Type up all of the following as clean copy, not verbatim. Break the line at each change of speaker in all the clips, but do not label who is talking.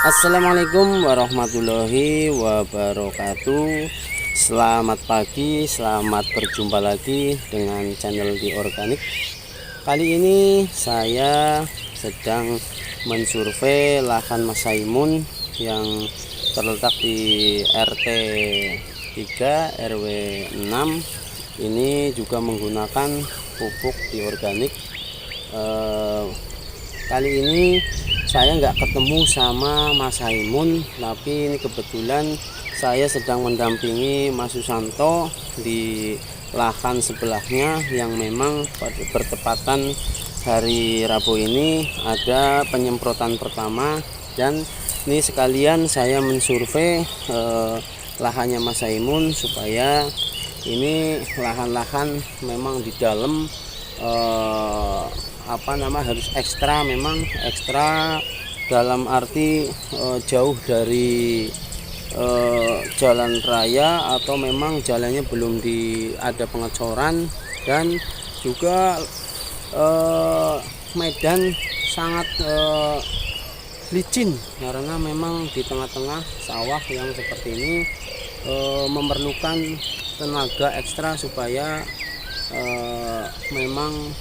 Assalamualaikum warahmatullahi wabarakatuh. Selamat pagi, selamat berjumpa lagi dengan channel di Organik. Kali ini saya sedang mensurvei lahan Mas Saimun yang terletak di RT 3 RW 6. Ini juga menggunakan pupuk di organik. Kali ini saya nggak ketemu sama Mas Saimun, tapi ini kebetulan saya sedang mendampingi Mas Susanto di lahan sebelahnya yang memang bertepatan hari Rabu ini ada penyemprotan pertama. Dan ini sekalian saya mensurvei lahannya Mas Saimun supaya ini lahan-lahan memang di dalam harus ekstra, memang ekstra dalam arti jauh dari jalan raya atau memang jalannya belum ada pengecoran, dan juga medan sangat licin karena memang di tengah-tengah sawah yang seperti ini memerlukan tenaga ekstra supaya memang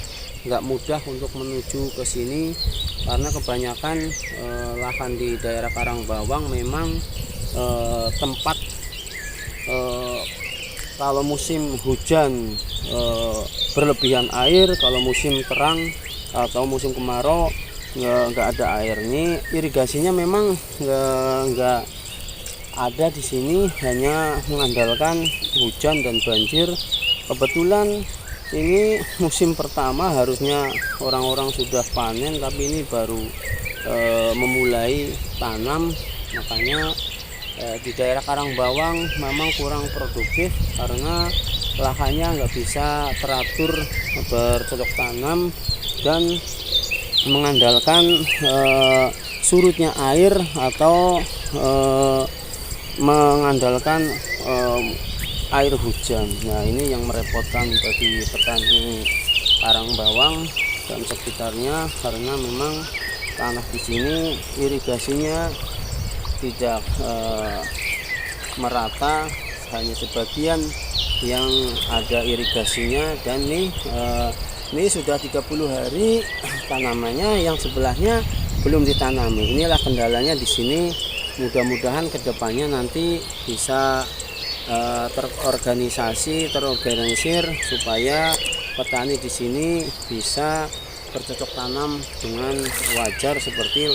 nggak mudah untuk menuju ke sini, karena kebanyakan lahan di daerah Karangbawang memang tempat kalau musim hujan berlebihan air, kalau musim terang atau musim kemarau nggak ada air. Ini irigasinya memang nggak ada di sini, hanya mengandalkan hujan dan banjir. Kebetulan ini musim pertama, harusnya orang-orang sudah panen, tapi ini baru memulai tanam. Makanya di daerah Karangbawang memang kurang produktif karena lahannya nggak bisa teratur bercocok tanam dan mengandalkan surutnya air atau mengandalkan air hujan. Nah, ini yang merepotkan bagi petani Karangbawang dan sekitarnya, karena memang tanah di sini irigasinya tidak merata, hanya sebagian yang ada irigasinya. Dan ini sudah 30 hari tanamannya yang sebelahnya belum ditanami. Inilah kendalanya di sini. Mudah-mudahan kedepannya nanti bisa terorganisir supaya petani di sini bisa bercocok tanam dengan wajar seperti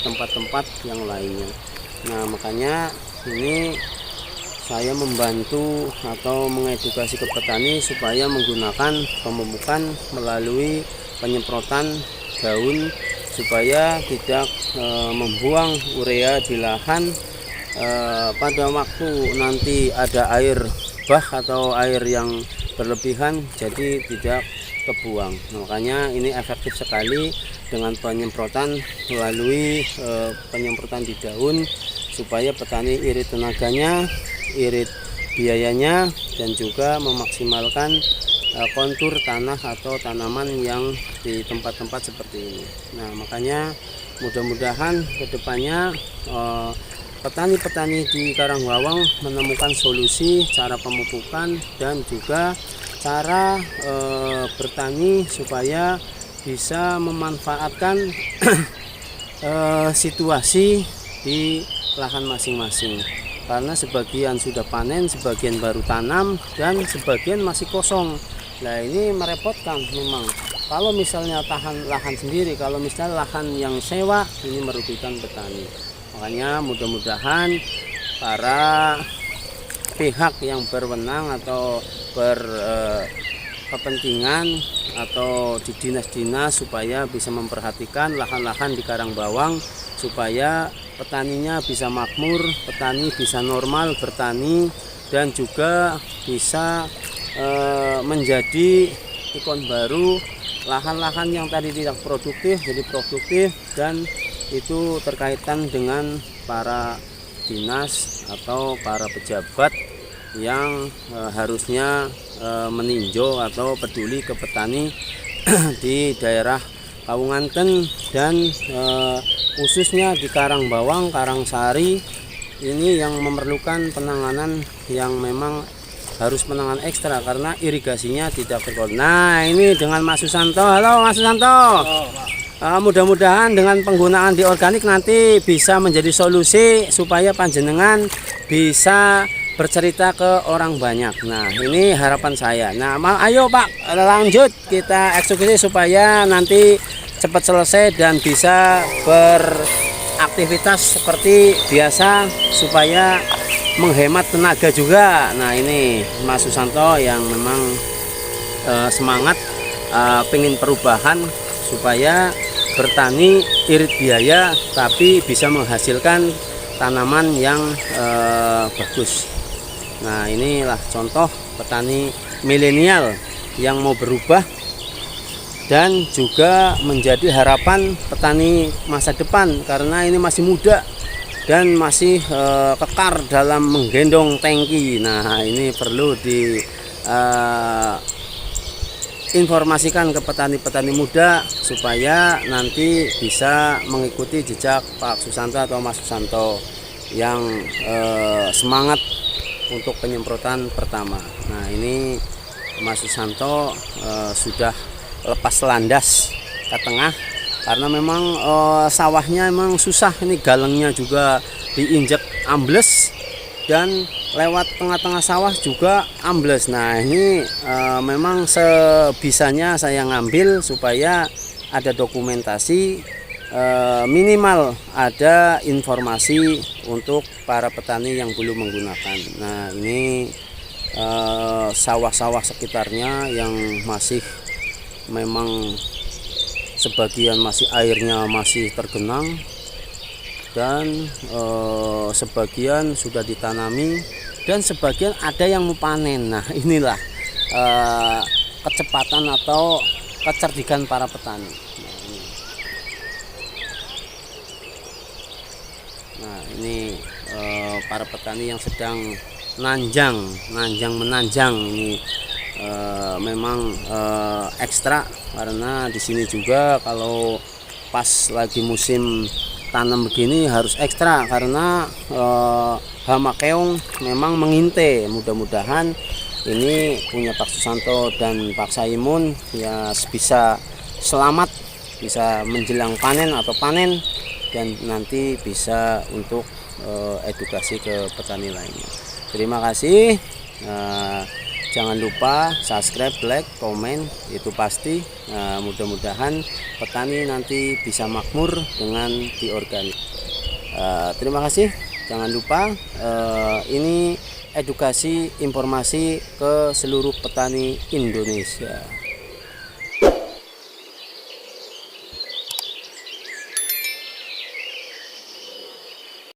tempat-tempat yang lainnya. Nah, makanya ini saya membantu atau mengedukasi ke petani supaya menggunakan pemupukan melalui penyemprotan daun supaya tidak membuang urea di lahan. Pada waktu nanti ada air bah atau air yang berlebihan, jadi tidak kebuang. Makanya ini efektif sekali dengan penyemprotan melalui penyemprotan di daun, supaya petani irit tenaganya, irit biayanya, dan juga memaksimalkan kontur tanah atau tanaman yang di tempat-tempat seperti ini. Nah, makanya mudah-mudahan kedepannya petani-petani di Karangbawang menemukan solusi cara pemupukan dan juga cara bertani supaya bisa memanfaatkan situasi di lahan masing-masing, karena sebagian sudah panen, sebagian baru tanam, dan sebagian masih kosong. Nah, ini merepotkan memang. Kalau misalnya tahan lahan sendiri, kalau misalnya lahan yang sewa, ini merugikan petani. Makanya mudah-mudahan para pihak yang berwenang atau berkepentingan atau di dinas-dinas supaya bisa memperhatikan lahan-lahan di Karangbawang supaya petaninya bisa makmur, petani bisa normal bertani, dan juga bisa menjadi ikon baru. Lahan-lahan yang tadi tidak produktif jadi produktif, dan itu terkaitan dengan para dinas atau para pejabat yang harusnya meninjau atau peduli ke petani di daerah Kawunganten, dan khususnya di Karangbawang, Karangsari ini yang memerlukan penanganan yang memang harus penanganan ekstra karena irigasinya tidak terkontrol. Nah, ini dengan Mas Susanto. Halo Mas Susanto. Mudah-mudahan dengan penggunaan di organik nanti bisa menjadi solusi supaya panjenengan bisa bercerita ke orang banyak. Nah, ini harapan saya. Nah, ayo Pak, lanjut kita eksekusi supaya nanti cepat selesai dan bisa beraktivitas seperti biasa supaya menghemat tenaga juga. Nah, ini Mas Susanto yang memang semangat pengen perubahan supaya bertani irit biaya tapi bisa menghasilkan tanaman yang bagus. Nah, inilah contoh petani milenial yang mau berubah dan juga menjadi harapan petani masa depan karena ini masih muda dan masih kekar dalam menggendong tangki. Nah, ini perlu di informasikan ke petani-petani muda supaya nanti bisa mengikuti jejak Pak Susanto atau Mas Susanto yang semangat untuk penyemprotan pertama. Nah, ini Mas Susanto sudah lepas landas ke tengah karena memang sawahnya memang susah, ini galengnya juga diinjek ambles dan lewat tengah-tengah sawah juga ambles. Nah, ini memang sebisanya saya ngambil supaya ada dokumentasi, minimal ada informasi untuk para petani yang belum menggunakan. Nah, ini sawah-sawah sekitarnya yang masih memang sebagian masih airnya masih tergenang dan sebagian sudah ditanami dan sebagian ada yang mau panen. Nah, inilah kecepatan atau kecerdikan para petani. Nah, ini para petani yang sedang menanjang ini memang ekstra karena di sini juga kalau pas lagi musim tanam begini harus ekstra karena hama keong memang mengintai. Mudah-mudahan ini punya Pak Susanto dan Pak Saimun ya bisa selamat, bisa menjelang panen atau panen dan nanti bisa untuk edukasi ke petani lainnya. Terima kasih. Jangan lupa subscribe, like, komen, itu pasti. Mudah-mudahan petani nanti bisa makmur dengan diorganik. Terima kasih. Jangan lupa ini edukasi informasi ke seluruh petani Indonesia.